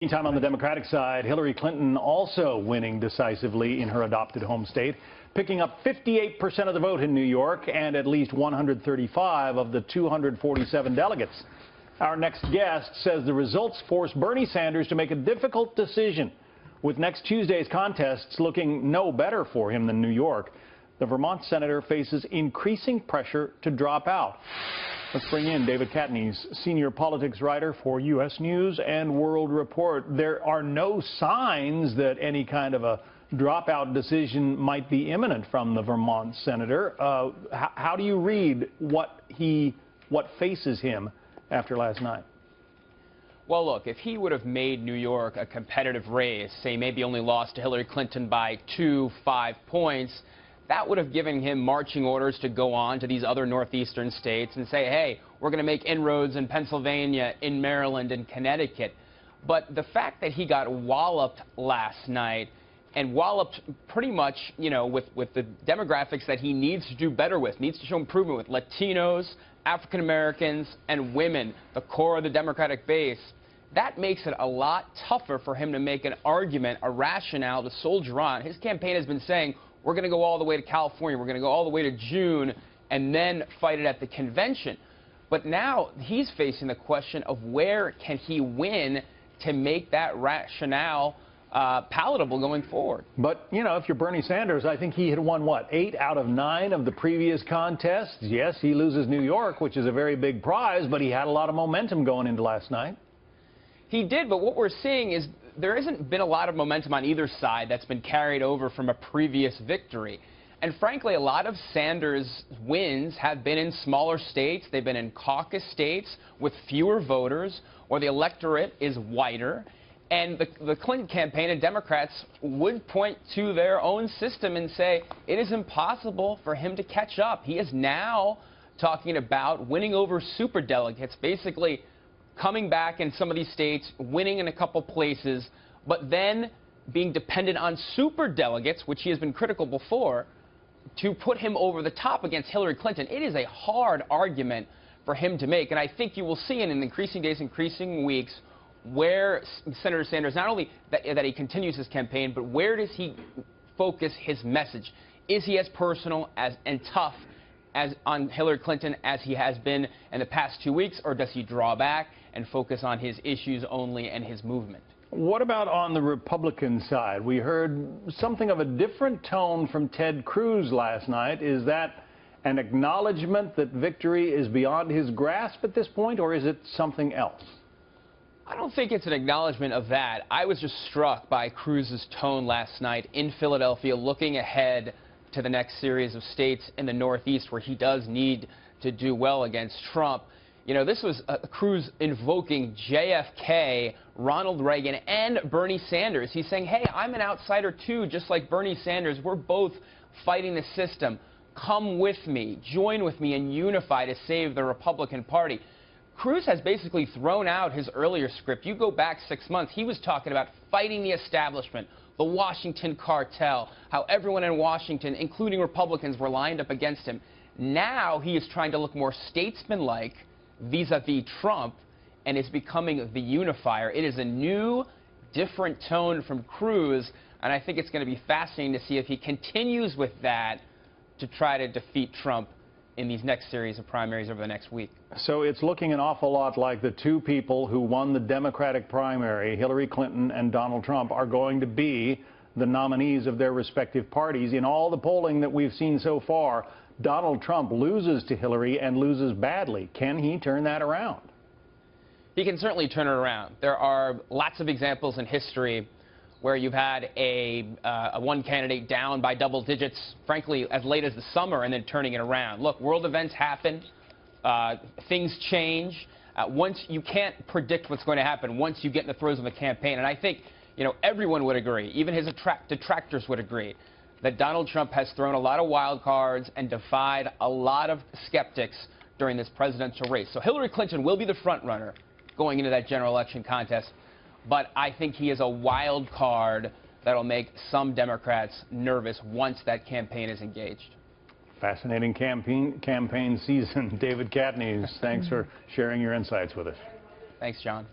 Meantime, on the Democratic side, Hillary Clinton also winning decisively in her adopted home state, picking up 58% of the vote in New York and at least 135 of the 247 delegates. Our next guest says the results force Bernie Sanders to make a difficult decision. With next Tuesday's contests looking no better for him than New York, the Vermont senator faces increasing pressure to drop out. Let's bring in David Catanese, senior politics writer for U.S. News and World Report. There are no signs that any kind of a dropout decision might be imminent from the Vermont senator. How do you read what faces him after last night? Well, look, if he would have made New York a competitive race, say maybe only lost to Hillary Clinton by 2-5 points, that would have given him marching orders to go on to these other northeastern states and say, hey, we're going to make inroads in Pennsylvania, in Maryland, and Connecticut. But the fact that he got walloped last night, and walloped pretty much, with the demographics that he needs to do better with, needs to show improvement with Latinos, African Americans, and women, the core of the Democratic base, that makes it a lot tougher for him to make an argument, a rationale to soldier on. His campaign has been saying, we're going to go all the way to California, we're going to go all the way to June, and then fight it at the convention. But now he's facing the question of where can he win to make that rationale palatable going forward. But, if you're Bernie Sanders, I think he had won, 8 out of 9 of the previous contests? Yes, he loses New York, which is a very big prize, but he had a lot of momentum going into last night. He did, but what we're seeing is there hasn't been a lot of momentum on either side that's been carried over from a previous victory. And frankly, a lot of Sanders' wins have been in smaller states. They've been in caucus states with fewer voters, or the electorate is whiter. And the Clinton campaign and Democrats would point to their own system and say it is impossible for him to catch up. He is now talking about winning over superdelegates, basically coming back in some of these states, winning in a couple places, but then being dependent on superdelegates, which he has been critical before, to put him over the top against Hillary Clinton. It is a hard argument for him to make, and I think you will see in increasing days, increasing weeks, where Senator Sanders, not only that he continues his campaign, but where does he focus his message? Is he as personal and tough on Hillary Clinton as he has been in the past 2 weeks, or does he draw back and focus on his issues only and his movement? What about on the Republican side? We heard something of a different tone from Ted Cruz last night. Is that an acknowledgement that victory is beyond his grasp at this point, or is it something else? I don't think it's an acknowledgement of that. I was just struck by Cruz's tone last night in Philadelphia, looking ahead to the next series of states in the Northeast where he does need to do well against Trump. This was Cruz invoking JFK, Ronald Reagan, and Bernie Sanders. He's saying, hey, I'm an outsider too, just like Bernie Sanders. We're both fighting the system. Come with me, join with me, and unify to save the Republican Party. Cruz has basically thrown out his earlier script. You go back 6 months, he was talking about fighting the establishment, the Washington cartel, how everyone in Washington, including Republicans, were lined up against him. Now he is trying to look more statesman-like vis-a-vis Trump, and is becoming the unifier. It is a new, different tone from Cruz, and I think it's going to be fascinating to see if he continues with that to try to defeat Trump in these next series of primaries over the next week. So it's looking an awful lot like the two people who won the Democratic primary, Hillary Clinton and Donald Trump, are going to be the nominees of their respective parties. In all the polling that we've seen so far, Donald Trump loses to Hillary and loses badly. Can he turn that around? He can certainly turn it around. There are lots of examples in history where you've had a one candidate down by double digits, frankly, as late as the summer, and then turning it around. Look, world events happen. Things change. Once you can't predict what's going to happen once you get in the throes of a campaign. And I think, everyone would agree, even his detractors would agree, that Donald Trump has thrown a lot of wild cards and defied a lot of skeptics during this presidential race. So Hillary Clinton will be the front runner going into that general election contest, but I think he is a wild card that will make some Democrats nervous once that campaign is engaged. Fascinating campaign season. David Catanese, thanks for sharing your insights with us. Thanks, John.